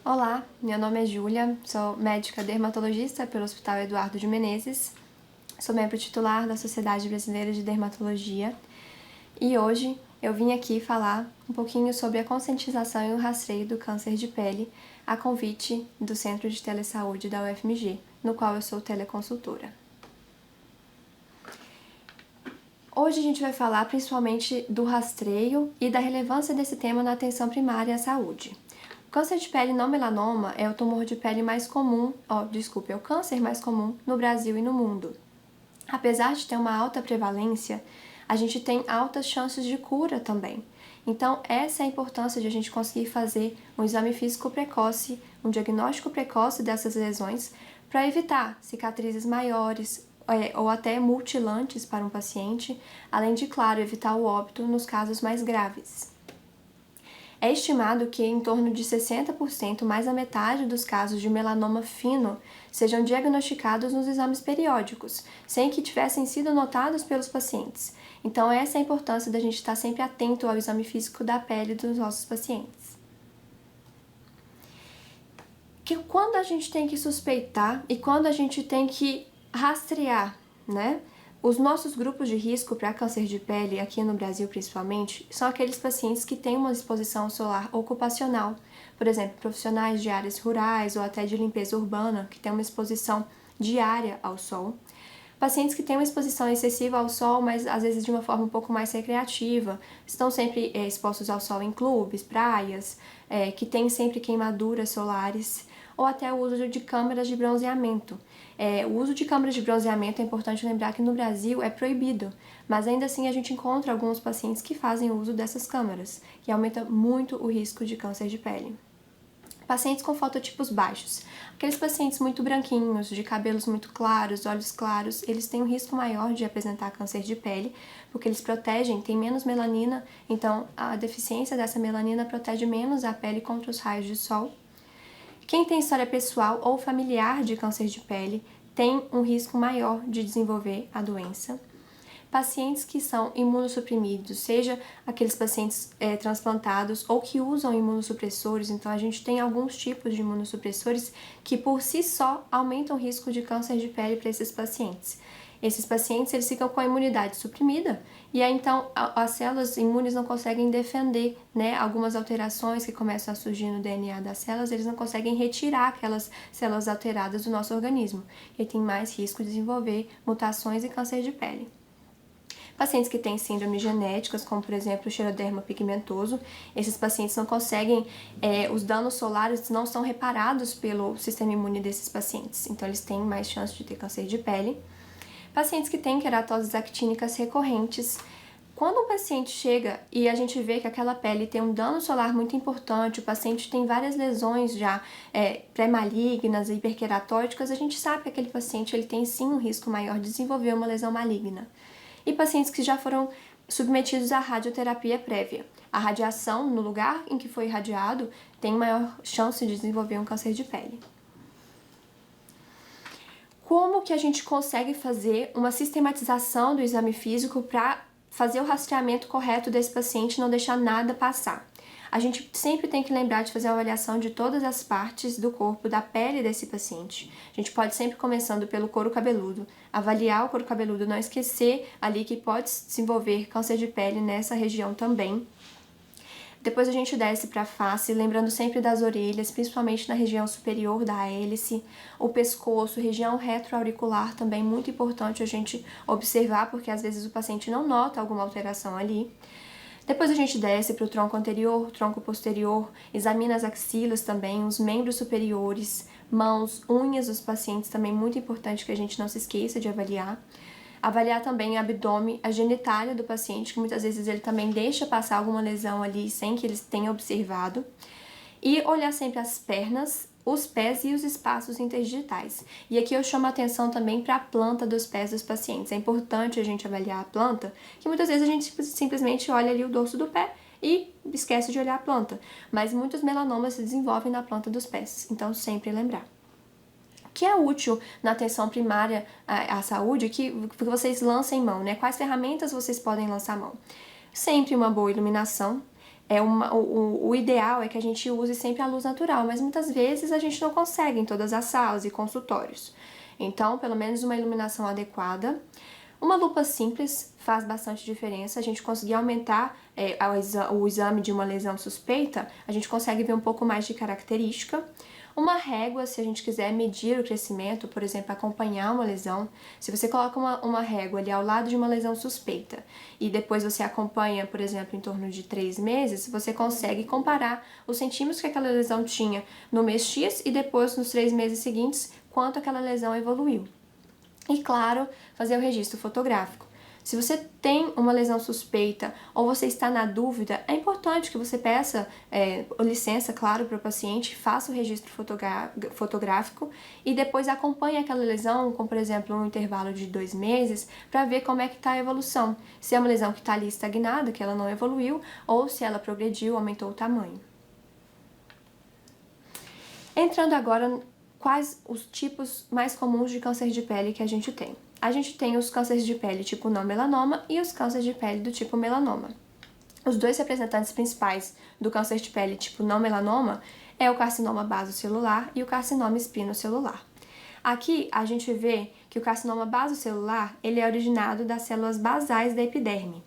Olá, meu nome é Júlia, sou médica dermatologista pelo Hospital Eduardo de Menezes, sou membro titular da Sociedade Brasileira de Dermatologia e hoje eu vim aqui falar um pouquinho sobre a conscientização e o rastreio do câncer de pele a convite do Centro de Telesaúde da UFMG, no qual eu sou teleconsultora. Hoje a gente vai falar principalmente do rastreio e da relevância desse tema na atenção primária à saúde. O câncer de pele não melanoma é o tumor de pele mais comum, é o câncer mais comum no Brasil e no mundo. Apesar de ter uma alta prevalência, a gente tem altas chances de cura também. Então, essa é a importância de a gente conseguir fazer um exame físico precoce, um diagnóstico precoce dessas lesões, para evitar cicatrizes maiores, ou até mutilantes para um paciente, além de, claro, evitar o óbito nos casos mais graves. É estimado que em torno de 60%, mais da metade dos casos de melanoma fino, sejam diagnosticados nos exames periódicos, sem que tivessem sido notados pelos pacientes. Então, essa é a importância da gente estar sempre atento ao exame físico da pele dos nossos pacientes. Quando a gente tem que suspeitar e quando a gente tem que rastrear, né? Os nossos grupos de risco para câncer de pele, aqui no Brasil principalmente, são aqueles pacientes que têm uma exposição solar ocupacional, por exemplo, profissionais de áreas rurais ou até de limpeza urbana, que têm uma exposição diária ao sol. Pacientes que têm uma exposição excessiva ao sol, mas às vezes de uma forma um pouco mais recreativa, estão sempre expostos ao sol em clubes, praias, que têm sempre queimaduras solares, ou até o uso de câmeras de bronzeamento. O uso de câmeras de bronzeamento é importante lembrar que no Brasil é proibido, mas ainda assim a gente encontra alguns pacientes que fazem uso dessas câmeras, que aumenta muito o risco de câncer de pele. Pacientes com fototipos baixos. Aqueles pacientes muito branquinhos, de cabelos muito claros, olhos claros, eles têm um risco maior de apresentar câncer de pele, porque eles protegem, têm menos melanina, então a deficiência dessa melanina protege menos a pele contra os raios de sol. Quem tem história pessoal ou familiar de câncer de pele tem um risco maior de desenvolver a doença. Pacientes que são imunossuprimidos, seja aqueles pacientes transplantados ou que usam imunossupressores, então a gente tem alguns tipos de imunossupressores que por si só aumentam o risco de câncer de pele para esses pacientes. Esses pacientes eles ficam com a imunidade suprimida e aí então as células imunes não conseguem defender, né, algumas alterações que começam a surgir no DNA das células, eles não conseguem retirar aquelas células alteradas do nosso organismo e tem mais risco de desenvolver mutações e câncer de pele. Pacientes que têm síndromes genéticas, como por exemplo o xeroderma pigmentoso, esses pacientes não conseguem, os danos solares não são reparados pelo sistema imune desses pacientes, então eles têm mais chance de ter câncer de pele. Pacientes que têm queratoses actínicas recorrentes. Quando um paciente chega e a gente vê que aquela pele tem um dano solar muito importante, o paciente tem várias lesões já pré-malignas, hiperqueratóticas, a gente sabe que aquele paciente ele tem sim um risco maior de desenvolver uma lesão maligna. E pacientes que já foram submetidos à radioterapia prévia. A radiação, no lugar em que foi irradiado, tem maior chance de desenvolver um câncer de pele. Como que a gente consegue fazer uma sistematização do exame físico para fazer o rastreamento correto desse paciente e não deixar nada passar? A gente sempre tem que lembrar de fazer uma avaliação de todas as partes do corpo, da pele desse paciente. A gente pode sempre começando pelo couro cabeludo, avaliar o couro cabeludo, não esquecer ali que pode desenvolver câncer de pele nessa região também. Depois a gente desce para a face, lembrando sempre das orelhas, principalmente na região superior da hélice, o pescoço, região retroauricular também muito importante a gente observar, porque às vezes o paciente não nota alguma alteração ali. Depois a gente desce para o tronco anterior, tronco posterior, examina as axilas também, os membros superiores, mãos, unhas dos pacientes também muito importante que a gente não se esqueça de avaliar. Avaliar também o abdômen, a genitália do paciente, que muitas vezes ele também deixa passar alguma lesão ali sem que eles tenham observado. E olhar sempre as pernas, os pés e os espaços interdigitais. E aqui eu chamo a atenção também para a planta dos pés dos pacientes. É importante a gente avaliar a planta, que muitas vezes a gente simplesmente olha ali o dorso do pé e esquece de olhar a planta. Mas muitos melanomas se desenvolvem na planta dos pés, então sempre lembrar. Que é útil na atenção primária à saúde, que vocês lancem mão, né? Quais ferramentas vocês podem lançar mão? Sempre uma boa iluminação, O ideal é que a gente use sempre a luz natural, mas muitas vezes a gente não consegue em todas as salas e consultórios. Então, pelo menos uma iluminação adequada. Uma lupa simples faz bastante diferença. A gente conseguir aumentar o exame de uma lesão suspeita, a gente consegue ver um pouco mais de característica. Uma régua, se a gente quiser medir o crescimento, por exemplo, acompanhar uma lesão. Se você coloca uma régua ali ao lado de uma lesão suspeita e depois você acompanha, por exemplo, em torno de 3 meses, você consegue comparar os centímetros que aquela lesão tinha no mês X e depois, nos 3 meses seguintes, quanto aquela lesão evoluiu. E, claro, fazer o registro fotográfico. Se você tem uma lesão suspeita ou você está na dúvida, é importante que você peça licença, claro, para o paciente, faça o registro fotográfico e depois acompanhe aquela lesão com, por exemplo, um intervalo de 2 meses para ver como é que está a evolução. Se é uma lesão que está ali estagnada, que ela não evoluiu, ou se ela progrediu, aumentou o tamanho. Entrando agora, quais os tipos mais comuns de câncer de pele que a gente tem? A gente tem os cânceres de pele tipo não melanoma e os cânceres de pele do tipo melanoma. Os dois representantes principais do câncer de pele tipo não melanoma é o carcinoma basocelular e o carcinoma espinocelular. Aqui a gente vê que o carcinoma basocelular ele é originado das células basais da epiderme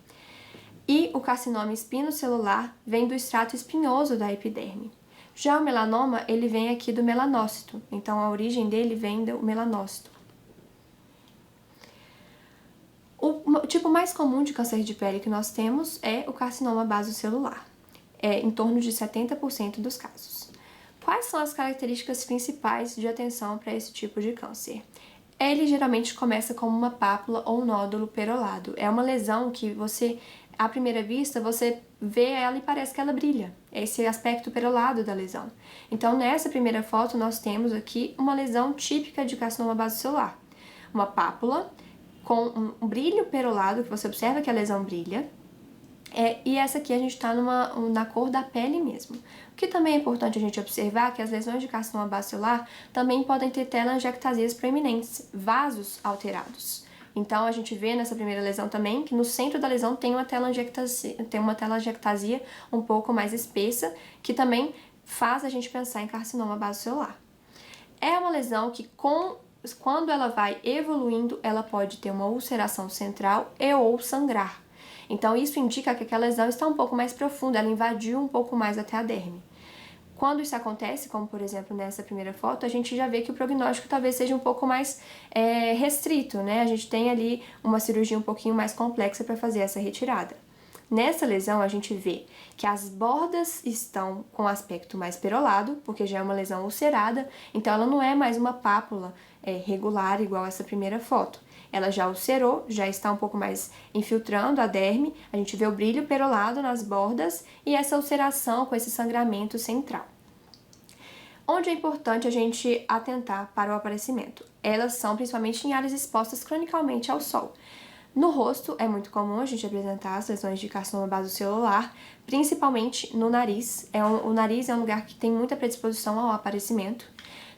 e o carcinoma espinocelular vem do extrato espinhoso da epiderme. Já o melanoma ele vem aqui do melanócito, então a origem dele vem do melanócito. O tipo mais comum de câncer de pele que nós temos é o carcinoma basocelular, em torno de 70% dos casos. Quais são as características principais de atenção para esse tipo de câncer? Ele geralmente começa como uma pápula ou um nódulo perolado. É uma lesão que você, à primeira vista, você vê ela e parece que ela brilha. É esse aspecto perolado da lesão. Então, nessa primeira foto, nós temos aqui uma lesão típica de carcinoma basocelular. Uma pápula com um brilho perolado, que você observa que a lesão brilha, e essa aqui a gente está na cor da pele mesmo. O que também é importante a gente observar é que as lesões de carcinoma basocelular também podem ter telangiectasias proeminentes, vasos alterados. Então a gente vê nessa primeira lesão também que no centro da lesão tem uma telangiectasia um pouco mais espessa, que também faz a gente pensar em carcinoma basocelular. É uma lesão que quando ela vai evoluindo, ela pode ter uma ulceração central ou sangrar. Então, isso indica que aquela lesão está um pouco mais profunda, ela invadiu um pouco mais até a derme. Quando isso acontece, como por exemplo nessa primeira foto, a gente já vê que o prognóstico talvez seja um pouco mais restrito, né? A gente tem ali uma cirurgia um pouquinho mais complexa para fazer essa retirada. Nessa lesão, a gente vê que as bordas estão com aspecto mais perolado, porque já é uma lesão ulcerada, então ela não é mais uma pápula regular igual essa primeira foto. Ela já ulcerou, já está um pouco mais infiltrando a derme, a gente vê o brilho perolado nas bordas e essa ulceração com esse sangramento central. Onde é importante a gente atentar para o aparecimento? Elas são principalmente em áreas expostas cronicamente ao sol. No rosto, é muito comum a gente apresentar as lesões de carcinoma basocelular, principalmente no nariz. O nariz é um lugar que tem muita predisposição ao aparecimento.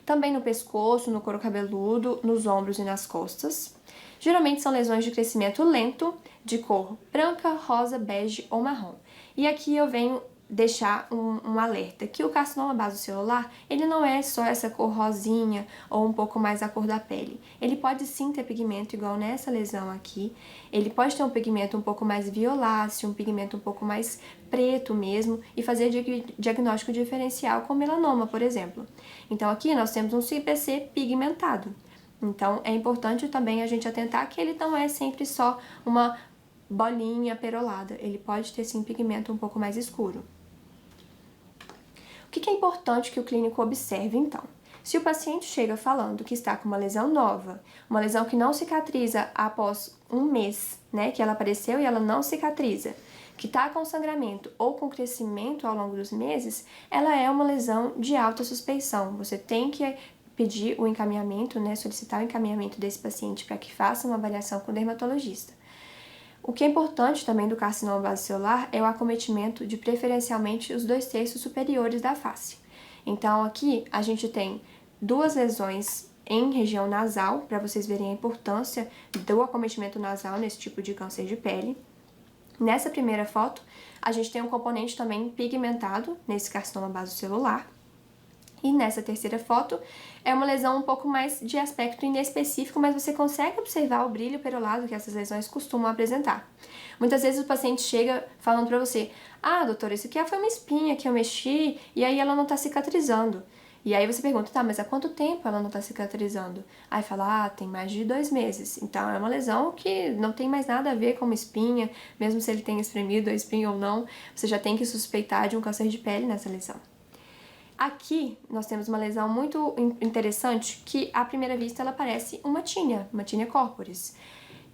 Também no pescoço, no couro cabeludo, nos ombros e nas costas. Geralmente são lesões de crescimento lento, de cor branca, rosa, bege ou marrom. E aqui eu venho deixar um alerta, que o carcinoma basocelular, ele não é só essa cor rosinha ou um pouco mais a cor da pele. Ele pode sim ter pigmento igual nessa lesão aqui, ele pode ter um pigmento um pouco mais violáceo, um pigmento um pouco mais preto mesmo, e fazer diagnóstico diferencial com melanoma, por exemplo. Então aqui nós temos um CPC pigmentado. Então é importante também a gente atentar que ele não é sempre só uma bolinha perolada, ele pode ter sim pigmento um pouco mais escuro. O que é importante que o clínico observe, então? Se o paciente chega falando que está com uma lesão nova, uma lesão que não cicatriza após um mês, né, que ela apareceu e ela não cicatriza, que está com sangramento ou com crescimento ao longo dos meses, ela é uma lesão de alta suspeição. Você tem que pedir o encaminhamento, né, solicitar o encaminhamento desse paciente para que faça uma avaliação com o dermatologista. O que é importante também do carcinoma basocelular é o acometimento de preferencialmente os 2/3 superiores da face. Então aqui a gente tem 2 lesões em região nasal, para vocês verem a importância do acometimento nasal nesse tipo de câncer de pele. Nessa primeira foto, a gente tem um componente também pigmentado nesse carcinoma basocelular. E nessa terceira foto, é uma lesão um pouco mais de aspecto inespecífico, mas você consegue observar o brilho perolado que essas lesões costumam apresentar. Muitas vezes o paciente chega falando para você: ah, doutora, isso aqui foi uma espinha que eu mexi e aí ela não está cicatrizando. E aí você pergunta: tá, mas há quanto tempo ela não está cicatrizando? Aí fala: ah, tem mais de 2 meses. Então é uma lesão que não tem mais nada a ver com uma espinha, mesmo se ele tenha espremido a espinha ou não, você já tem que suspeitar de um câncer de pele nessa lesão. Aqui nós temos uma lesão muito interessante que à primeira vista ela parece uma tinea corporis.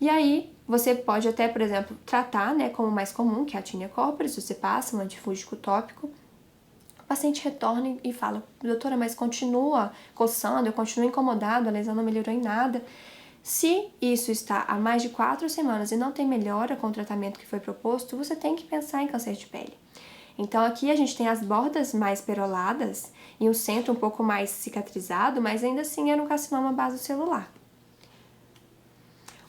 E aí você pode até, por exemplo, tratar, né, como mais comum, que é a tinea corporis, você passa um antifúngico tópico, o paciente retorna e fala: doutora, mas continua coçando, eu continuo incomodado, a lesão não melhorou em nada. Se isso está há mais de 4 semanas e não tem melhora com o tratamento que foi proposto, você tem que pensar em câncer de pele. Então aqui a gente tem as bordas mais peroladas e um centro um pouco mais cicatrizado, mas ainda assim era um carcinoma basocelular.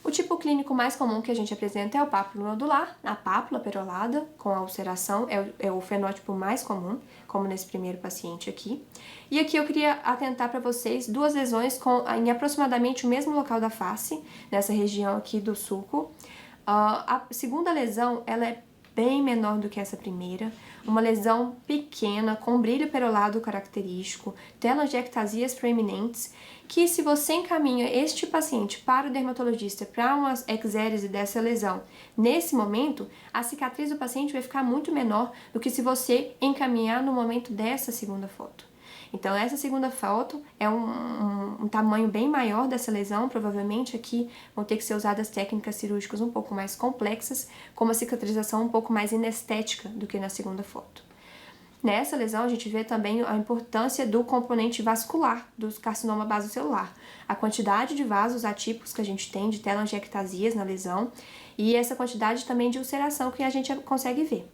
O tipo clínico mais comum que a gente apresenta é o pápulo nodular, a pápula perolada com a ulceração, é o fenótipo mais comum, como nesse primeiro paciente aqui. E aqui eu queria atentar para vocês 2 lesões em aproximadamente o mesmo local da face, nessa região aqui do sulco. A segunda lesão, ela é bem menor do que essa primeira, uma lesão pequena, com brilho perolado característico, telangiectasias proeminentes, que se você encaminha este paciente para o dermatologista para uma exérese dessa lesão, nesse momento, a cicatriz do paciente vai ficar muito menor do que se você encaminhar no momento dessa segunda foto. Então, essa segunda foto é um tamanho bem maior dessa lesão, provavelmente aqui vão ter que ser usadas técnicas cirúrgicas um pouco mais complexas, com uma cicatrização um pouco mais inestética do que na segunda foto. Nessa lesão, a gente vê também a importância do componente vascular do carcinoma basocelular, a quantidade de vasos atípicos que a gente tem, de telangiectasias na lesão, e essa quantidade também de ulceração que a gente consegue ver.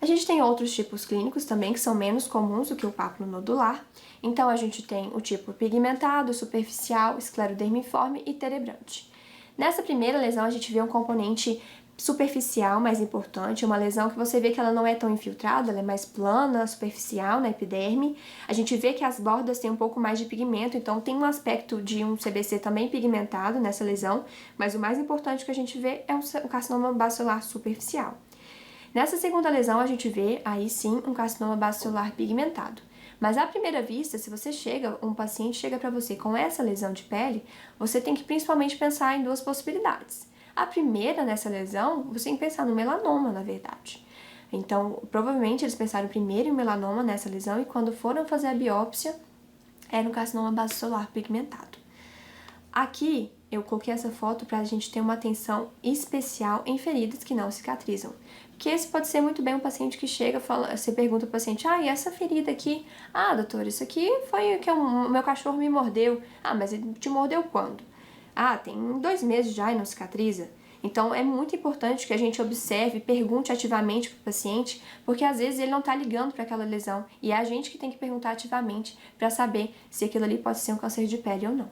A gente tem outros tipos clínicos também que são menos comuns do que o pápulo nodular. Então a gente tem o tipo pigmentado, superficial, esclerodermiforme e terebrante. Nessa primeira lesão a gente vê um componente superficial mais importante, uma lesão que você vê que ela não é tão infiltrada, ela é mais plana, superficial na epiderme. A gente vê que as bordas têm um pouco mais de pigmento, então tem um aspecto de um CBC também pigmentado nessa lesão, mas o mais importante que a gente vê é o carcinoma basocelular superficial. Nessa segunda lesão, a gente vê, aí sim, um carcinoma basocelular pigmentado. Mas à primeira vista, se um paciente chega para você com essa lesão de pele, você tem que principalmente pensar em 2 possibilidades. A primeira, nessa lesão, você tem que pensar no melanoma, na verdade. Então, provavelmente eles pensaram primeiro em melanoma nessa lesão e quando foram fazer a biópsia, era um carcinoma basocelular pigmentado. Aqui, eu coloquei essa foto para a gente ter uma atenção especial em feridas que não cicatrizam. Porque esse pode ser muito bem um paciente que chega, você pergunta ao paciente: ah, e essa ferida aqui? Ah, doutor, isso aqui foi que o meu cachorro me mordeu. Ah, mas ele te mordeu quando? Ah, tem 2 meses já e não cicatriza. Então, é muito importante que a gente observe, pergunte ativamente para o paciente, porque às vezes ele não está ligando para aquela lesão. E é a gente que tem que perguntar ativamente para saber se aquilo ali pode ser um câncer de pele ou não.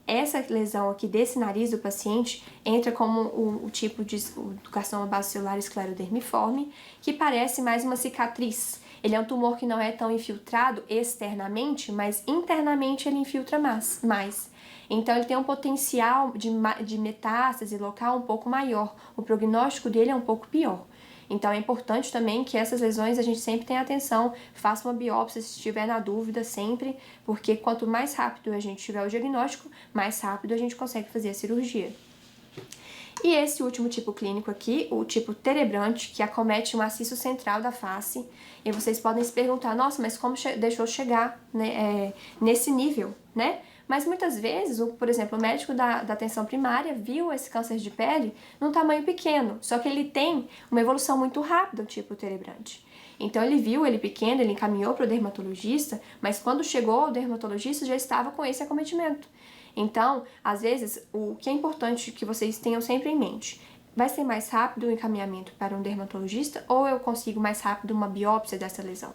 Essa lesão aqui desse nariz do paciente entra como o tipo do carcinoma basocelular esclerodermiforme, que parece mais uma cicatriz. Ele é um tumor que não é tão infiltrado externamente, mas internamente ele infiltra mais. Então ele tem um potencial de metástase local um pouco maior. O prognóstico dele é um pouco pior. Então é importante também que essas lesões a gente sempre tenha atenção, faça uma biópsia se estiver na dúvida sempre, porque quanto mais rápido a gente tiver o diagnóstico, mais rápido a gente consegue fazer a cirurgia. E esse último tipo clínico aqui, o tipo terebrante, que acomete o maciço central da face, e vocês podem se perguntar: nossa, mas como deixou chegar, né, nesse nível, né? Mas muitas vezes, por exemplo, o médico da atenção primária viu esse câncer de pele num tamanho pequeno, só que ele tem uma evolução muito rápida, o tipo terebrante. Então ele viu ele pequeno, ele encaminhou para o dermatologista, mas quando chegou ao dermatologista já estava com esse acometimento. Então, às vezes, o que é importante que vocês tenham sempre em mente: vai ser mais rápido o encaminhamento para um dermatologista ou eu consigo mais rápido uma biópsia dessa lesão?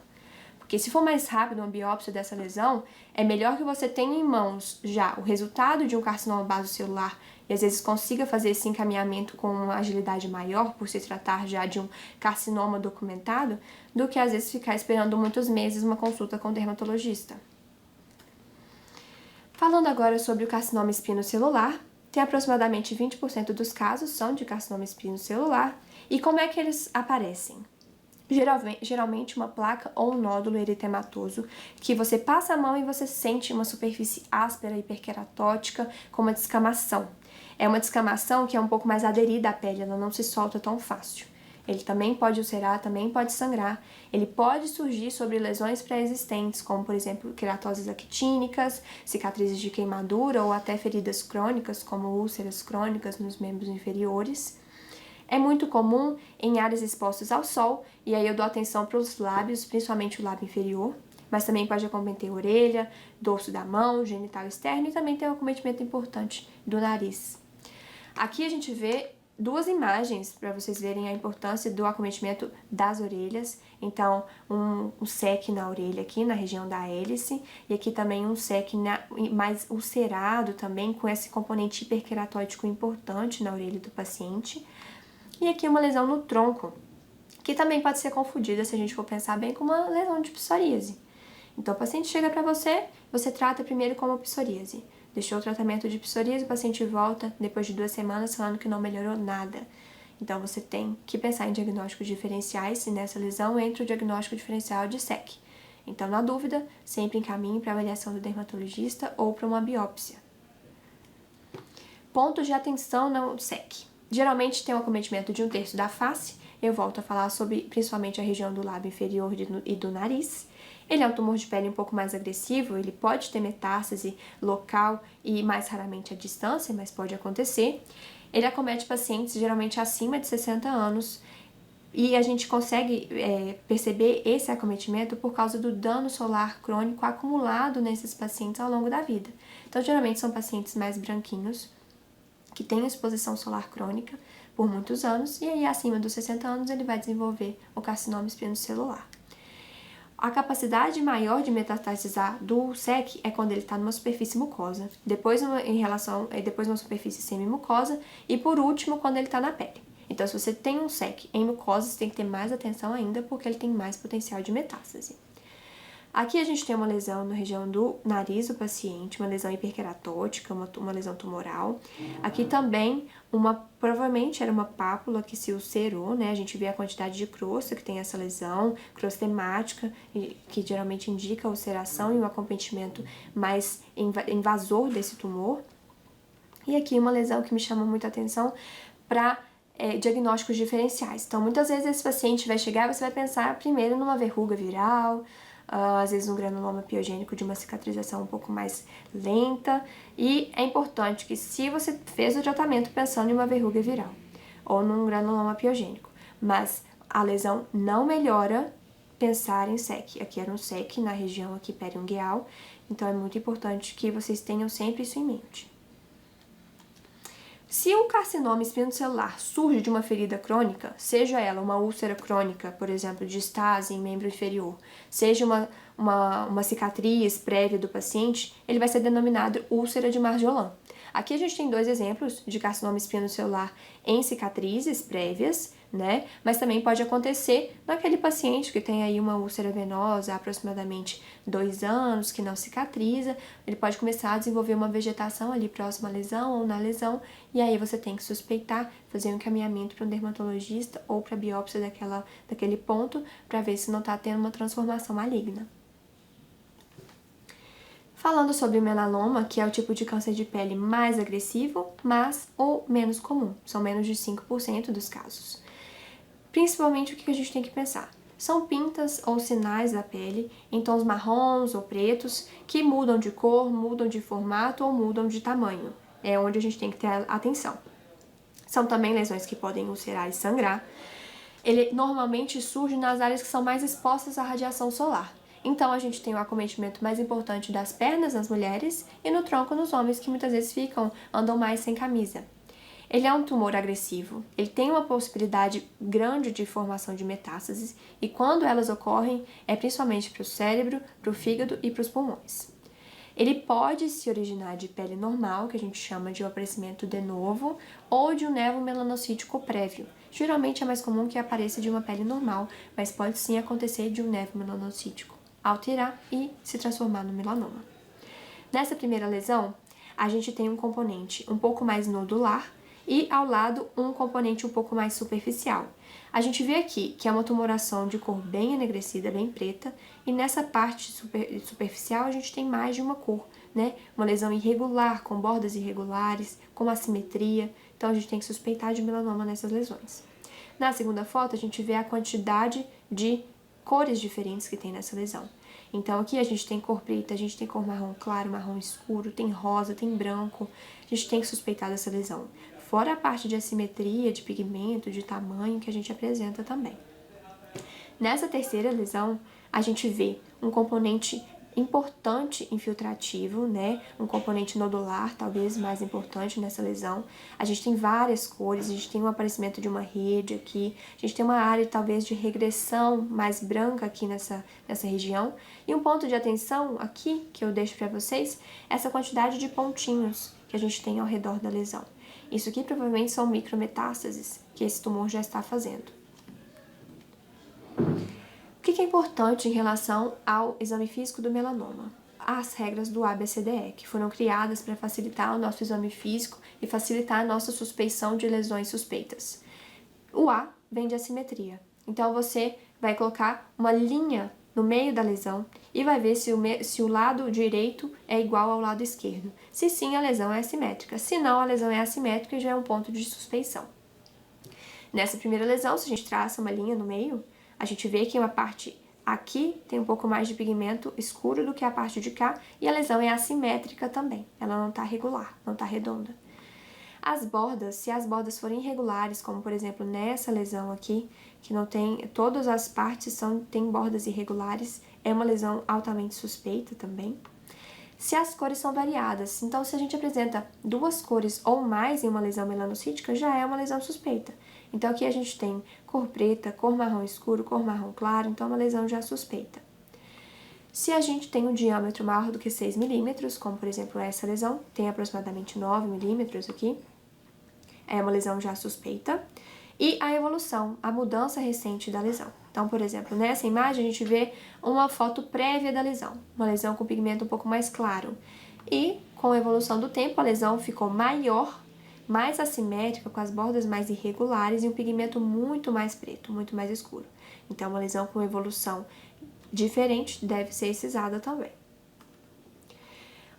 Porque se for mais rápido uma biópsia dessa lesão, é melhor que você tenha em mãos já o resultado de um carcinoma basocelular e às vezes consiga fazer esse encaminhamento com uma agilidade maior, por se tratar já de um carcinoma documentado, do que às vezes ficar esperando muitos meses uma consulta com o dermatologista. Falando agora sobre o carcinoma espinocelular, tem aproximadamente 20% dos casos são de carcinoma espinocelular. E como é que eles aparecem? Geralmente uma placa ou um nódulo eritematoso que você passa a mão e você sente uma superfície áspera, hiperqueratótica, com uma descamação. É uma descamação que é um pouco mais aderida à pele, ela não se solta tão fácil. Ele também pode ulcerar, também pode sangrar. Ele pode surgir sobre lesões pré-existentes, como, por exemplo, queratoses actínicas, cicatrizes de queimadura ou até feridas crônicas, como úlceras crônicas nos membros inferiores. É muito comum em áreas expostas ao sol, e aí eu dou atenção para os lábios, principalmente o lábio inferior, mas também pode acometer orelha, dorso da mão, genital externo e também tem um acometimento importante do nariz. Aqui a gente vê duas imagens para vocês verem a importância do acometimento das orelhas. Então, um SEC na orelha aqui, na região da hélice, e aqui também um SEC mais ulcerado também, com esse componente hiperqueratótico importante na orelha do paciente. E aqui uma lesão no tronco, que também pode ser confundida, se a gente for pensar bem, com uma lesão de psoríase. Então, o paciente chega para você, você trata primeiro como psoríase. Deixou o tratamento de psoríase, o paciente volta depois de 2 semanas falando que não melhorou nada. Então, você tem que pensar em diagnósticos diferenciais e nessa lesão entra o diagnóstico diferencial de SEC. Então, na dúvida, sempre encaminhe para avaliação do dermatologista ou para uma biópsia. Pontos de atenção no SEC. Geralmente tem um acometimento de 1/3 da face. Eu volto a falar sobre principalmente a região do lábio inferior e do nariz. Ele é um tumor de pele um pouco mais agressivo, ele pode ter metástase local e mais raramente à distância, mas pode acontecer. Ele acomete pacientes geralmente acima de 60 anos e a gente consegue perceber esse acometimento por causa do dano solar crônico acumulado nesses pacientes ao longo da vida. Então, geralmente são pacientes mais branquinhos, que têm exposição solar crônica por muitos anos, e aí acima dos 60 anos ele vai desenvolver o carcinoma espinocelular. A capacidade maior de metastatizar do SEC é quando ele está numa superfície mucosa, depois numa superfície semimucosa e por último quando ele está na pele. Então, se você tem um SEC em mucosa, você tem que ter mais atenção ainda porque ele tem mais potencial de metástase. Aqui a gente tem uma lesão na região do nariz do paciente, uma lesão hiperqueratótica, uma lesão tumoral. Aqui também, provavelmente era uma pápula que se ulcerou, né? A gente vê a quantidade de crosta que tem essa lesão, crosta hemática, que geralmente indica a ulceração e um acometimento mais invasor desse tumor. E aqui uma lesão que me chama muita atenção para diagnósticos diferenciais. Então, muitas vezes esse paciente vai chegar e você vai pensar primeiro numa verruga viral, às vezes um granuloma piogênico de uma cicatrização um pouco mais lenta, e é importante que se você fez o tratamento pensando em uma verruga viral ou num granuloma piogênico, mas a lesão não melhora, pensar em SEC. Aqui era um SEC na região aqui periungueal, então é muito importante que vocês tenham sempre isso em mente. Se o carcinoma espinocelular surge de uma ferida crônica, seja ela uma úlcera crônica, por exemplo, de estase em membro inferior, seja uma cicatriz prévia do paciente, ele vai ser denominado úlcera de Marjolin. Aqui a gente tem 2 exemplos de carcinoma espinocelular em cicatrizes prévias, né? Mas também pode acontecer naquele paciente que tem aí uma úlcera venosa há aproximadamente 2 anos, que não cicatriza, ele pode começar a desenvolver uma vegetação ali próxima à lesão ou na lesão, e aí você tem que suspeitar, fazer um encaminhamento para um dermatologista ou para biópsia daquele ponto, para ver se não está tendo uma transformação maligna. Falando sobre o melanoma, que é o tipo de câncer de pele mais agressivo, mas ou menos comum, são menos de 5% dos casos. Principalmente o que a gente tem que pensar? São pintas ou sinais da pele em tons marrons ou pretos que mudam de cor, mudam de formato ou mudam de tamanho. É onde a gente tem que ter atenção. São também lesões que podem ulcerar e sangrar. Ele normalmente surge nas áreas que são mais expostas à radiação solar. Então, a gente tem o acometimento mais importante das pernas nas mulheres e no tronco nos homens, que muitas vezes andam mais sem camisa. Ele é um tumor agressivo, ele tem uma possibilidade grande de formação de metástases e quando elas ocorrem é principalmente para o cérebro, para o fígado e para os pulmões. Ele pode se originar de pele normal, que a gente chama de um aparecimento de novo, ou de um nevo melanocítico prévio. Geralmente é mais comum que apareça de uma pele normal, mas pode sim acontecer de um nevo melanocítico alterar e se transformar no melanoma. Nessa primeira lesão, a gente tem um componente um pouco mais nodular e ao lado um componente um pouco mais superficial. A gente vê aqui que é uma tumoração de cor bem enegrecida, bem preta, e nessa parte superficial a gente tem mais de uma cor, né? Uma lesão irregular, com bordas irregulares, com assimetria, então a gente tem que suspeitar de melanoma nessas lesões. Na segunda foto a gente vê a quantidade de cores diferentes que tem nessa lesão. Então aqui a gente tem cor preta, a gente tem cor marrom claro, marrom escuro, tem rosa, tem branco. A gente tem que suspeitar dessa lesão. Fora a parte de assimetria, de pigmento, de tamanho que a gente apresenta também. Nessa terceira lesão, a gente vê um componente importante infiltrativo, né? Um componente nodular, talvez mais importante nessa lesão. A gente tem várias cores, a gente tem um aparecimento de uma rede aqui, a gente tem uma área talvez de regressão mais branca aqui nessa região. E um ponto de atenção aqui, que eu deixo para vocês, é essa quantidade de pontinhos que a gente tem ao redor da lesão. Isso aqui provavelmente são micrometástases que esse tumor já está fazendo. O que é importante em relação ao exame físico do melanoma? As regras do ABCDE, que foram criadas para facilitar o nosso exame físico e facilitar a nossa suspeição de lesões suspeitas. O A vem de assimetria, então você vai colocar uma linha no meio da lesão e vai ver se o lado direito é igual ao lado esquerdo. Se sim, a lesão é assimétrica, se não, a lesão é assimétrica e já é um ponto de suspeição. Nessa primeira lesão, se a gente traça uma linha no meio, a gente vê que uma parte aqui tem um pouco mais de pigmento escuro do que a parte de cá e a lesão é assimétrica também, ela não está regular, não está redonda. As bordas, se as bordas forem irregulares, como por exemplo nessa lesão aqui, que não tem, todas as partes tem bordas irregulares, é uma lesão altamente suspeita também. Se as cores são variadas, então se a gente apresenta duas cores ou mais em uma lesão melanocítica, já é uma lesão suspeita. Então aqui a gente tem cor preta, cor marrom escuro, cor marrom claro, então é uma lesão já suspeita. Se a gente tem um diâmetro maior do que 6 milímetros, como por exemplo essa lesão, tem aproximadamente 9 milímetros aqui, é uma lesão já suspeita. E a evolução, a mudança recente da lesão. Então, por exemplo, nessa imagem a gente vê uma foto prévia da lesão, uma lesão com pigmento um pouco mais claro. E com a evolução do tempo, a lesão ficou maior, mais assimétrica, com as bordas mais irregulares e um pigmento muito mais preto, muito mais escuro. Então, uma lesão com evolução diferente deve ser excisada também.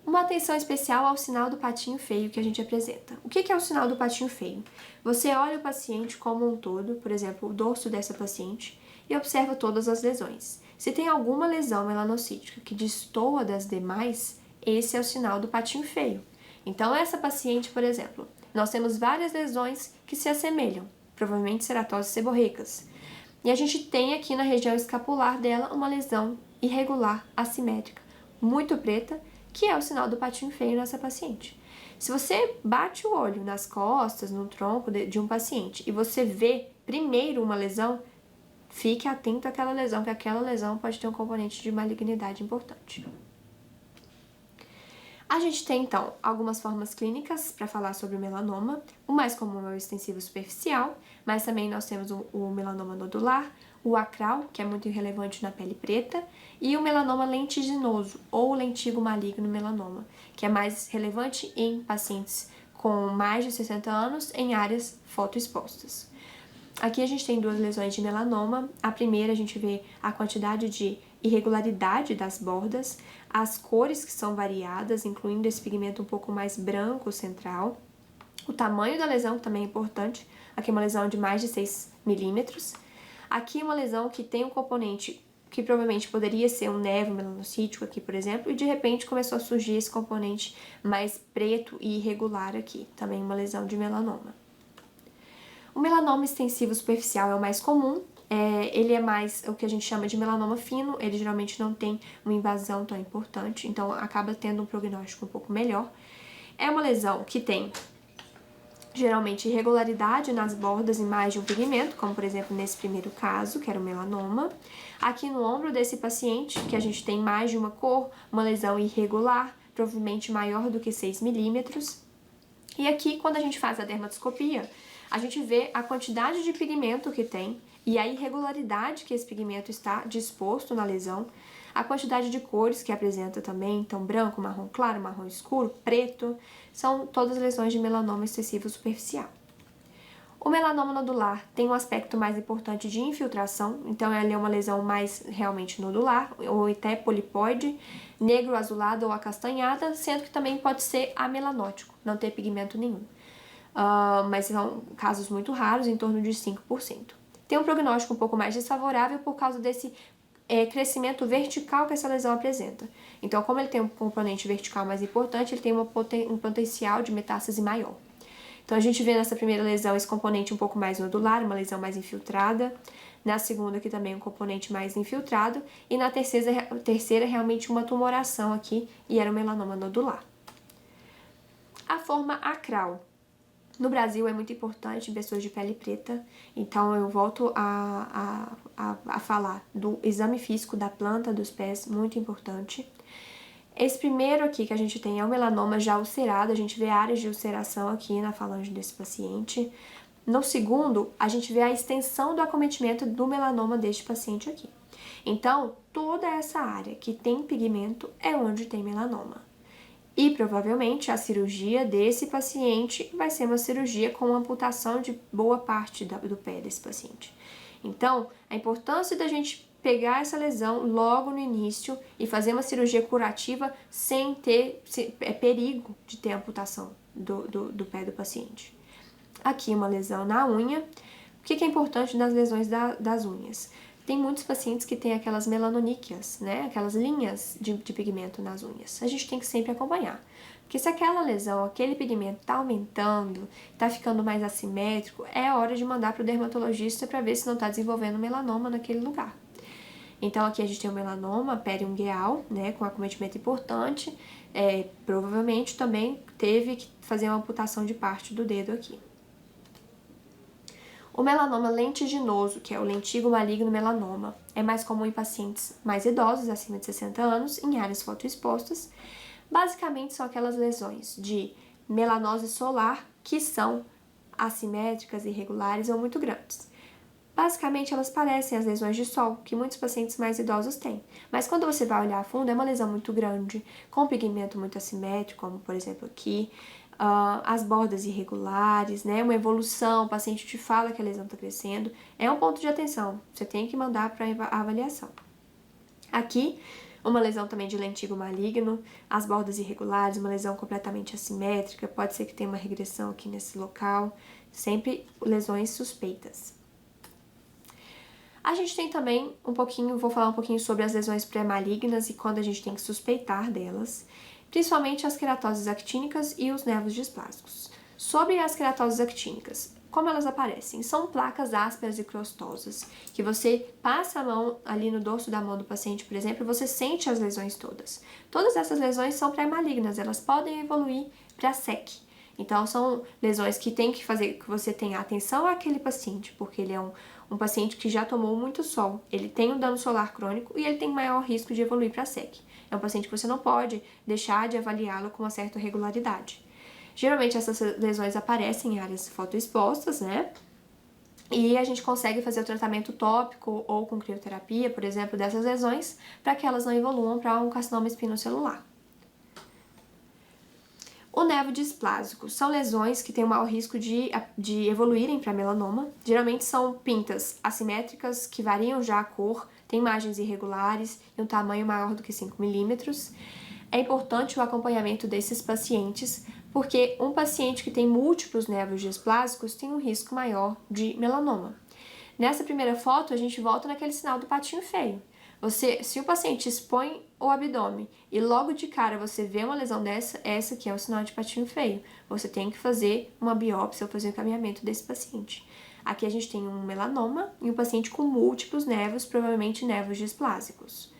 Uma atenção especial ao sinal do patinho feio que a gente apresenta. O que é o sinal do patinho feio? Você olha o paciente como um todo, por exemplo, o dorso dessa paciente, e observa todas as lesões. Se tem alguma lesão melanocítica que destoa das demais, esse é o sinal do patinho feio. Então, essa paciente, por exemplo, nós temos várias lesões que se assemelham, provavelmente ceratoses seborreicas. E a gente tem aqui na região escapular dela uma lesão irregular, assimétrica, muito preta, que é o sinal do patinho feio nessa paciente. Se você bate o olho nas costas, no tronco de um paciente e você vê primeiro uma lesão, fique atento àquela lesão, que aquela lesão pode ter um componente de malignidade importante. A gente tem, então, algumas formas clínicas para falar sobre o melanoma. O mais comum é o extensivo superficial, mas também nós temos o melanoma nodular, o acral, que é muito relevante na pele preta, e o melanoma lentiginoso, ou lentigo maligno melanoma, que é mais relevante em pacientes com mais de 60 anos em áreas fotoexpostas. Aqui a gente tem duas lesões de melanoma. A primeira a gente vê a quantidade de irregularidade das bordas, as cores que são variadas, incluindo esse pigmento um pouco mais branco central, o tamanho da lesão, que também é importante, aqui é uma lesão de mais de 6 milímetros, aqui uma lesão que tem um componente que provavelmente poderia ser um nevo melanocítico aqui, por exemplo, e de repente começou a surgir esse componente mais preto e irregular aqui, também uma lesão de melanoma. O melanoma extensivo superficial é o mais comum, ele é mais o que a gente chama de melanoma fino, ele geralmente não tem uma invasão tão importante, então acaba tendo um prognóstico um pouco melhor. É uma lesão que tem geralmente irregularidade nas bordas e mais de um pigmento, como por exemplo nesse primeiro caso, que era o melanoma. Aqui no ombro desse paciente, que a gente tem mais de uma cor, uma lesão irregular, provavelmente maior do que 6 milímetros. E aqui, quando a gente faz a dermatoscopia, a gente vê a quantidade de pigmento que tem e a irregularidade que esse pigmento está disposto na lesão, a quantidade de cores que apresenta também, então branco, marrom claro, marrom escuro, preto, são todas lesões de melanoma excessivo superficial. O melanoma nodular tem um aspecto mais importante de infiltração, então ele é uma lesão mais realmente nodular, ou até polipoide, negro, azulada ou acastanhada, sendo que também pode ser amelanótico, não ter pigmento nenhum. Mas são casos muito raros, em torno de 5%. Tem um prognóstico um pouco mais desfavorável por causa desse crescimento vertical que essa lesão apresenta. Então, como ele tem um componente vertical mais importante, ele tem um potencial de metástase maior. Então, a gente vê nessa primeira lesão esse componente um pouco mais nodular, uma lesão mais infiltrada. Na segunda, aqui também um componente mais infiltrado. E na terceira realmente uma tumoração aqui, e era um melanoma nodular. A forma acral. No Brasil é muito importante em pessoas de pele preta, então eu volto a falar do exame físico da planta dos pés, muito importante. Esse primeiro aqui que a gente tem é o melanoma já ulcerado, a gente vê áreas de ulceração aqui na falange desse paciente. No segundo, a gente vê a extensão do acometimento do melanoma deste paciente aqui. Então, toda essa área que tem pigmento é onde tem melanoma. E provavelmente a cirurgia desse paciente vai ser uma cirurgia com amputação de boa parte do pé desse paciente. Então, a importância da gente pegar essa lesão logo no início e fazer uma cirurgia curativa sem ter perigo de ter amputação do pé do paciente. Aqui uma lesão na unha. O que é importante nas lesões das unhas? Tem muitos pacientes que têm aquelas melanoníquias, né? Aquelas linhas de pigmento nas unhas. A gente tem que sempre acompanhar. Porque se aquela lesão, aquele pigmento está aumentando, está ficando mais assimétrico, é hora de mandar para o dermatologista para ver se não está desenvolvendo melanoma naquele lugar. Então aqui a gente tem o melanoma periungueal, né? Com acometimento importante. Provavelmente também teve que fazer uma amputação de parte do dedo aqui. O melanoma lentiginoso, que é o lentigo maligno melanoma, é mais comum em pacientes mais idosos, acima de 60 anos, em áreas fotoexpostas. Basicamente são aquelas lesões de melanose solar que são assimétricas, irregulares ou muito grandes. Basicamente elas parecem as lesões de sol, que muitos pacientes mais idosos têm. Mas quando você vai olhar a fundo, é uma lesão muito grande, com pigmento muito assimétrico, como por exemplo aqui, as bordas irregulares, né? Uma evolução, o paciente te fala que a lesão está crescendo, é um ponto de atenção, você tem que mandar para a avaliação. Aqui, uma lesão também de lentigo maligno, as bordas irregulares, uma lesão completamente assimétrica, pode ser que tenha uma regressão aqui nesse local, sempre lesões suspeitas. A gente tem também vou falar um pouquinho sobre as lesões pré-malignas e quando a gente tem que suspeitar delas, principalmente as queratoses actínicas e os nervos displásicos. Sobre as queratoses actínicas, como elas aparecem? São placas ásperas e crostosas, que você passa a mão ali no dorso da mão do paciente, por exemplo, e você sente as lesões todas. Todas essas lesões são pré-malignas, elas podem evoluir para SEC. Então, são lesões que tem que fazer que você tenha atenção àquele paciente, porque ele é um paciente que já tomou muito sol, ele tem um dano solar crônico e ele tem maior risco de evoluir para SEC. É um paciente que você não pode deixar de avaliá-lo com uma certa regularidade. Geralmente essas lesões aparecem em áreas fotoexpostas, né? E a gente consegue fazer o tratamento tópico ou com crioterapia, por exemplo, dessas lesões, para que elas não evoluam para um carcinoma espinocelular. O nervo displásico são lesões que têm o maior risco de evoluírem para melanoma. Geralmente são pintas assimétricas que variam já a cor, têm margens irregulares e um tamanho maior do que 5 milímetros. É importante o acompanhamento desses pacientes, porque um paciente que tem múltiplos nervos displásicos tem um risco maior de melanoma. Nessa primeira foto, a gente volta naquele sinal do patinho feio. Se o paciente expõe o abdômen e logo de cara você vê uma lesão dessa, essa aqui é o sinal de patinho feio. Você tem que fazer uma biópsia ou fazer o encaminhamento desse paciente. Aqui a gente tem um melanoma e um paciente com múltiplos nervos, provavelmente nervos displásicos.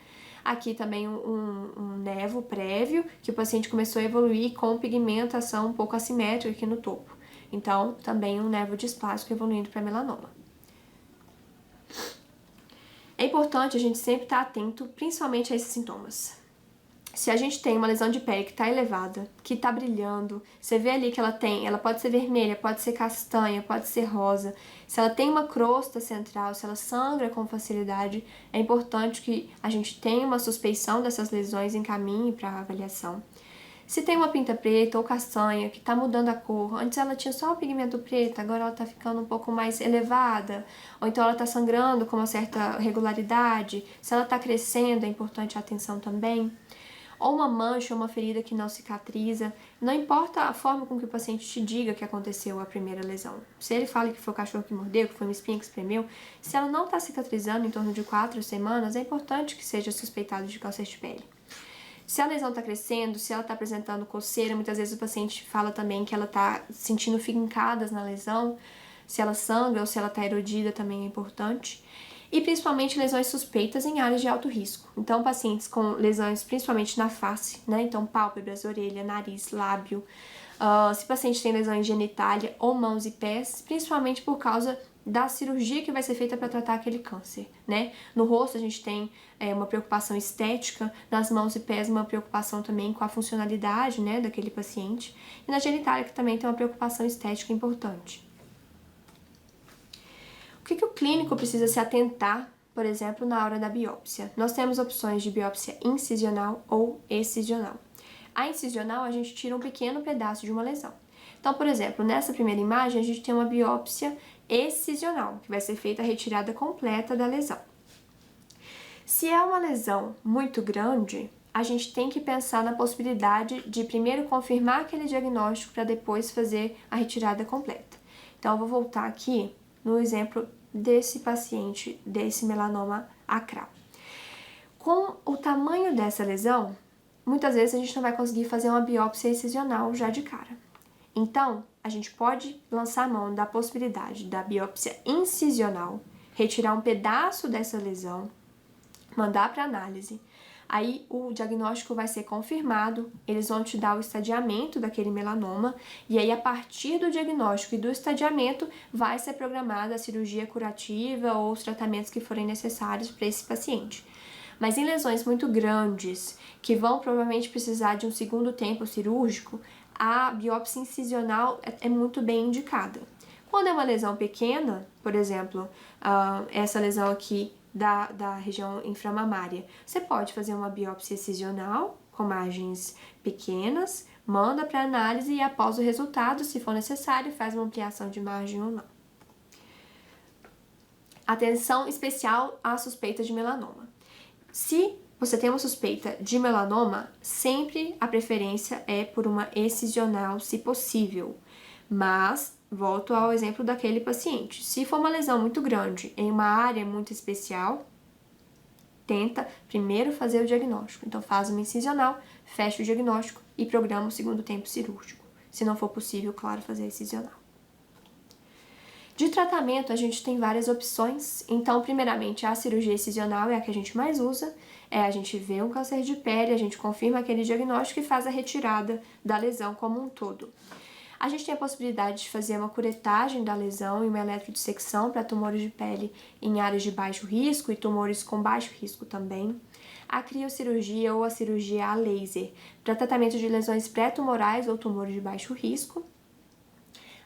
Aqui também um nevo prévio, que o paciente começou a evoluir com pigmentação um pouco assimétrica aqui no topo. Então, também um névoa displásico evoluindo para melanoma. É importante a gente sempre estar atento, principalmente a esses sintomas. Se a gente tem uma lesão de pele que está elevada, que está brilhando, você vê ali que ela pode ser vermelha, pode ser castanha, pode ser rosa. Se ela tem uma crosta central, se ela sangra com facilidade, é importante que a gente tenha uma suspeição dessas lesões e encaminhe para a avaliação. Se tem uma pinta preta ou castanha que está mudando a cor, antes ela tinha só o pigmento preto, agora ela está ficando um pouco mais elevada, ou então ela está sangrando com uma certa regularidade, se ela está crescendo, é importante a atenção também. Ou uma mancha, ou uma ferida que não cicatriza, não importa a forma com que o paciente te diga que aconteceu a primeira lesão. Se ele fala que foi o cachorro que mordeu, que foi uma espinha que espremeu, se ela não está cicatrizando em torno de 4 semanas, é importante que seja suspeitado de câncer de pele. Se a lesão está crescendo, se ela está apresentando coceira, muitas vezes o paciente fala também que ela está sentindo fincadas na lesão, se ela sangra ou se ela está erodida também é importante. E principalmente lesões suspeitas em áreas de alto risco. Então, pacientes com lesões principalmente na face, né? Então, pálpebras, orelha, nariz, lábio. Se o paciente tem lesões genitália ou mãos e pés, principalmente por causa da cirurgia que vai ser feita para tratar aquele câncer, né? No rosto a gente tem uma preocupação estética, nas mãos e pés uma preocupação também com a funcionalidade, né, daquele paciente. E na genitália que também tem uma preocupação estética importante. O que o clínico precisa se atentar, por exemplo, na hora da biópsia? Nós temos opções de biópsia incisional ou excisional. A incisional, a gente tira um pequeno pedaço de uma lesão. Então, por exemplo, nessa primeira imagem, a gente tem uma biópsia excisional, que vai ser feita a retirada completa da lesão. Se é uma lesão muito grande, a gente tem que pensar na possibilidade de primeiro confirmar aquele diagnóstico para depois fazer a retirada completa. Então, eu vou voltar aqui no exemplo desse paciente, desse melanoma acral. Com o tamanho dessa lesão, muitas vezes a gente não vai conseguir fazer uma biópsia excisional já de cara. Então, a gente pode lançar a mão da possibilidade da biópsia incisional, retirar um pedaço dessa lesão, mandar para análise. Aí o diagnóstico vai ser confirmado, eles vão te dar o estadiamento daquele melanoma, e aí a partir do diagnóstico e do estadiamento vai ser programada a cirurgia curativa ou os tratamentos que forem necessários para esse paciente. Mas em lesões muito grandes, que vão provavelmente precisar de um segundo tempo cirúrgico, a biópsia incisional é muito bem indicada. Quando é uma lesão pequena, por exemplo, essa lesão aqui da região inframamária, você pode fazer uma biópsia excisional com margens pequenas, manda para análise e após o resultado, se for necessário, faz uma ampliação de margem ou não. Atenção especial à suspeita de melanoma. Se você tem uma suspeita de melanoma, sempre a preferência é por uma excisional, se possível. Mas, volto ao exemplo daquele paciente. Se for uma lesão muito grande em uma área muito especial, tenta primeiro fazer o diagnóstico. Então, faz uma incisional, fecha o diagnóstico e programa o segundo tempo cirúrgico. Se não for possível, claro, fazer a incisional. De tratamento, a gente tem várias opções. Então, primeiramente, a cirurgia excisional é a que a gente mais usa. A gente vê um câncer de pele, a gente confirma aquele diagnóstico e faz a retirada da lesão como um todo. A gente tem a possibilidade de fazer uma curetagem da lesão e uma eletrodissecção para tumores de pele em áreas de baixo risco e tumores com baixo risco também. A criocirurgia ou a cirurgia a laser para tratamento de lesões pré-tumorais ou tumores de baixo risco.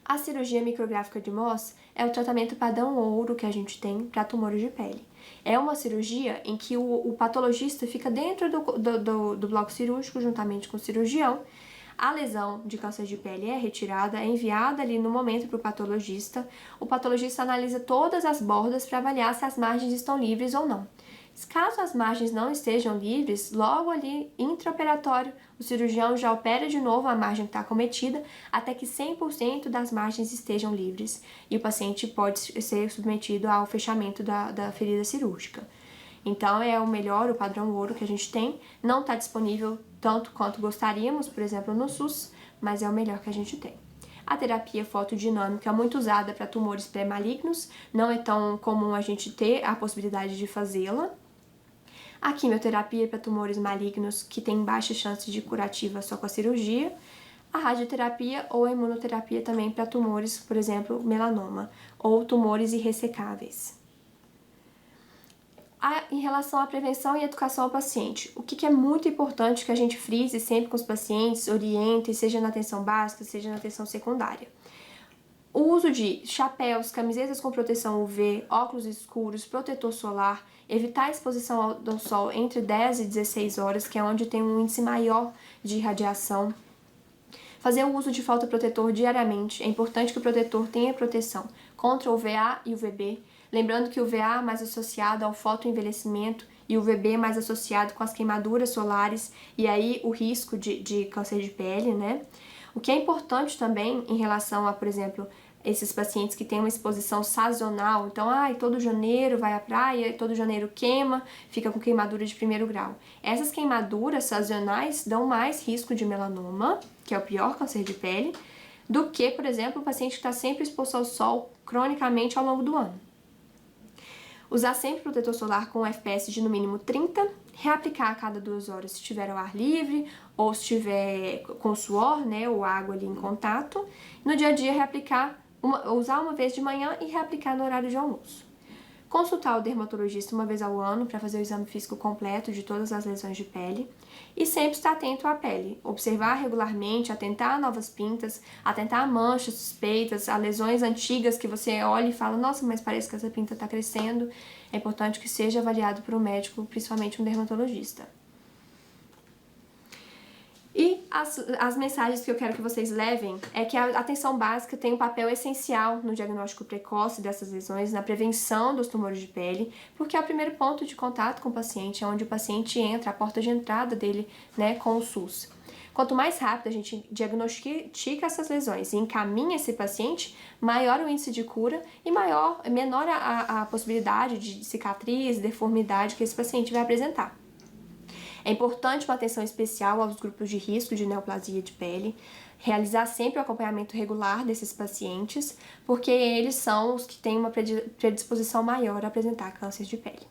A cirurgia micrográfica de Mohs é o tratamento padrão ouro que a gente tem para tumores de pele. É uma cirurgia em que o patologista fica dentro do bloco cirúrgico juntamente com o cirurgião. A lesão de câncer de pele é retirada, é enviada ali no momento para o patologista. O patologista analisa todas as bordas para avaliar se as margens estão livres ou não. Caso as margens não estejam livres, logo ali, intraoperatório, o cirurgião já opera de novo a margem que está acometida até que 100% das margens estejam livres e o paciente pode ser submetido ao fechamento da ferida cirúrgica. Então, é o melhor, o padrão ouro que a gente tem. Não está disponível tanto quanto gostaríamos, por exemplo, no SUS, mas é o melhor que a gente tem. A terapia fotodinâmica é muito usada para tumores pré-malignos, não é tão comum a gente ter a possibilidade de fazê-la. A quimioterapia para tumores malignos que tem baixa chance de curativa só com a cirurgia. a radioterapia ou a imunoterapia também para tumores, por exemplo, melanoma, ou tumores irressecáveis. Em relação à prevenção e educação ao paciente, o que é muito importante que a gente frise sempre com os pacientes, oriente, seja na atenção básica, seja na atenção secundária. O uso de chapéus, camisetas com proteção UV, óculos escuros, protetor solar, evitar a exposição ao sol entre 10 e 16 horas, que é onde tem um índice maior de radiação. Fazer o uso de fotoprotetor diariamente. É importante que o protetor tenha proteção contra o UVA e o UVB. Lembrando que o UVA é mais associado ao fotoenvelhecimento e o UVB é mais associado com as queimaduras solares e aí o risco de câncer de pele, né? O que é importante também em relação a, por exemplo, esses pacientes que têm uma exposição sazonal, então, todo janeiro vai à praia, todo janeiro queima, fica com queimadura de 1º grau. Essas queimaduras sazonais dão mais risco de melanoma, que é o pior câncer de pele, do que, por exemplo, o paciente que está sempre exposto ao sol cronicamente ao longo do ano. Usar sempre protetor solar com FPS de no mínimo 30, reaplicar a cada 2 horas se estiver ao ar livre ou se estiver com suor, né, ou água ali em contato. No dia a dia, usar uma vez de manhã e reaplicar no horário de almoço. Consultar o dermatologista uma vez ao ano para fazer o exame físico completo de todas as lesões de pele. E sempre estar atento à pele, observar regularmente, atentar a novas pintas, atentar a manchas suspeitas, a lesões antigas que você olha e fala, nossa, mas parece que essa pinta está crescendo. É importante que seja avaliado por um médico, principalmente um dermatologista. E as mensagens que eu quero que vocês levem é que a atenção básica tem um papel essencial no diagnóstico precoce dessas lesões, na prevenção dos tumores de pele, porque é o primeiro ponto de contato com o paciente, é onde o paciente entra, a porta de entrada dele, né, com o SUS. Quanto mais rápido a gente diagnostica essas lesões e encaminha esse paciente, maior o índice de cura e menor a possibilidade de cicatriz, deformidade que esse paciente vai apresentar. É importante uma atenção especial aos grupos de risco de neoplasia de pele, realizar sempre o acompanhamento regular desses pacientes, porque eles são os que têm uma predisposição maior a apresentar câncer de pele.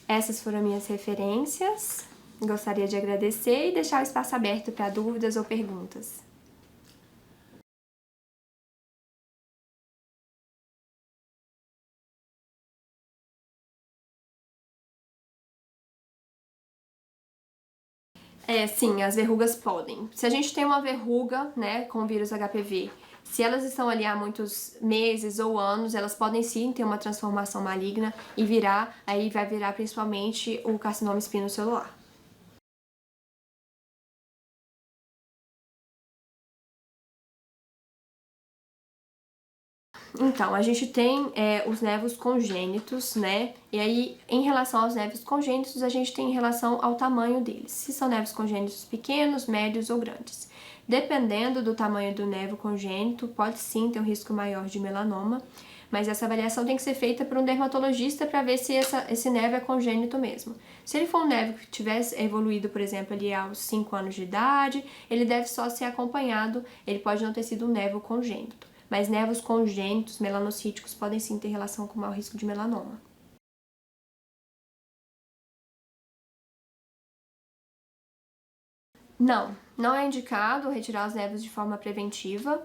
Essas foram minhas referências. Gostaria de agradecer e deixar o espaço aberto para dúvidas ou perguntas. Sim, as verrugas podem. Se a gente tem uma verruga, né, com vírus HPV, se elas estão ali há muitos meses ou anos, elas podem sim ter uma transformação maligna e aí vai virar principalmente o carcinoma espinocelular. Então, a gente tem os névios congênitos, né? E aí, em relação aos névios congênitos, a gente tem em relação ao tamanho deles. Se são névios congênitos pequenos, médios ou grandes. Dependendo do tamanho do névio congênito, pode sim ter um risco maior de melanoma, mas essa avaliação tem que ser feita por um dermatologista para ver se esse névio é congênito mesmo. Se ele for um névio que tivesse evoluído, por exemplo, ali aos 5 anos de idade, ele deve só ser acompanhado, ele pode não ter sido um névio congênito. Mas névios congênitos, melanocíticos, podem sim ter relação com o maior risco de melanoma. Não é indicado retirar os névios de forma preventiva.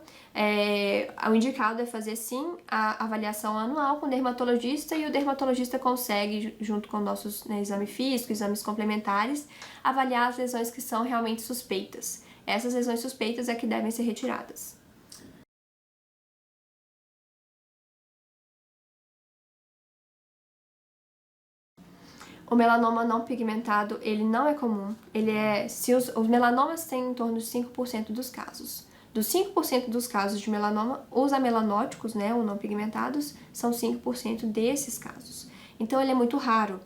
O indicado é fazer sim a avaliação anual com o dermatologista e o dermatologista consegue, junto com nossos exame físico, exames complementares, avaliar as lesões que são realmente suspeitas. Essas lesões suspeitas é que devem ser retiradas. O melanoma não pigmentado, ele não é comum. Os melanomas têm em torno de 5% dos casos. Dos 5% dos casos de melanoma, os amelanóticos, né, ou não pigmentados, são 5% desses casos. Então, ele é muito raro.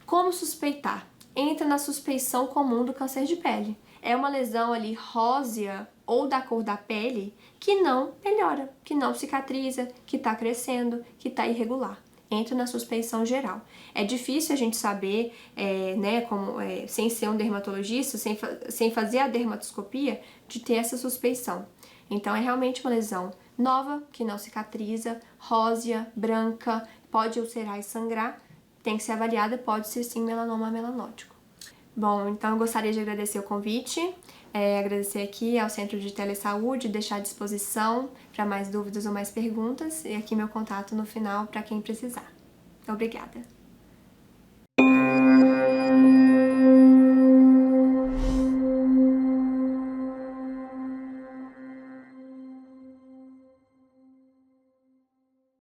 Como suspeitar? Entra na suspeição comum do câncer de pele. É uma lesão ali rósea ou da cor da pele que não melhora, que não cicatriza, que está crescendo, que está irregular. Entra na suspeição geral. É difícil a gente saber, né, sem ser um dermatologista, sem fazer a dermatoscopia, de ter essa suspeição. Então, é realmente uma lesão nova, que não cicatriza, rósea, branca, pode ulcerar e sangrar, tem que ser avaliada, pode ser sim melanoma melanótico. Bom, então eu gostaria de agradecer o convite. Agradecer aqui ao Centro de Telesaúde, deixar à disposição para mais dúvidas ou mais perguntas, e aqui meu contato no final para quem precisar. Obrigada!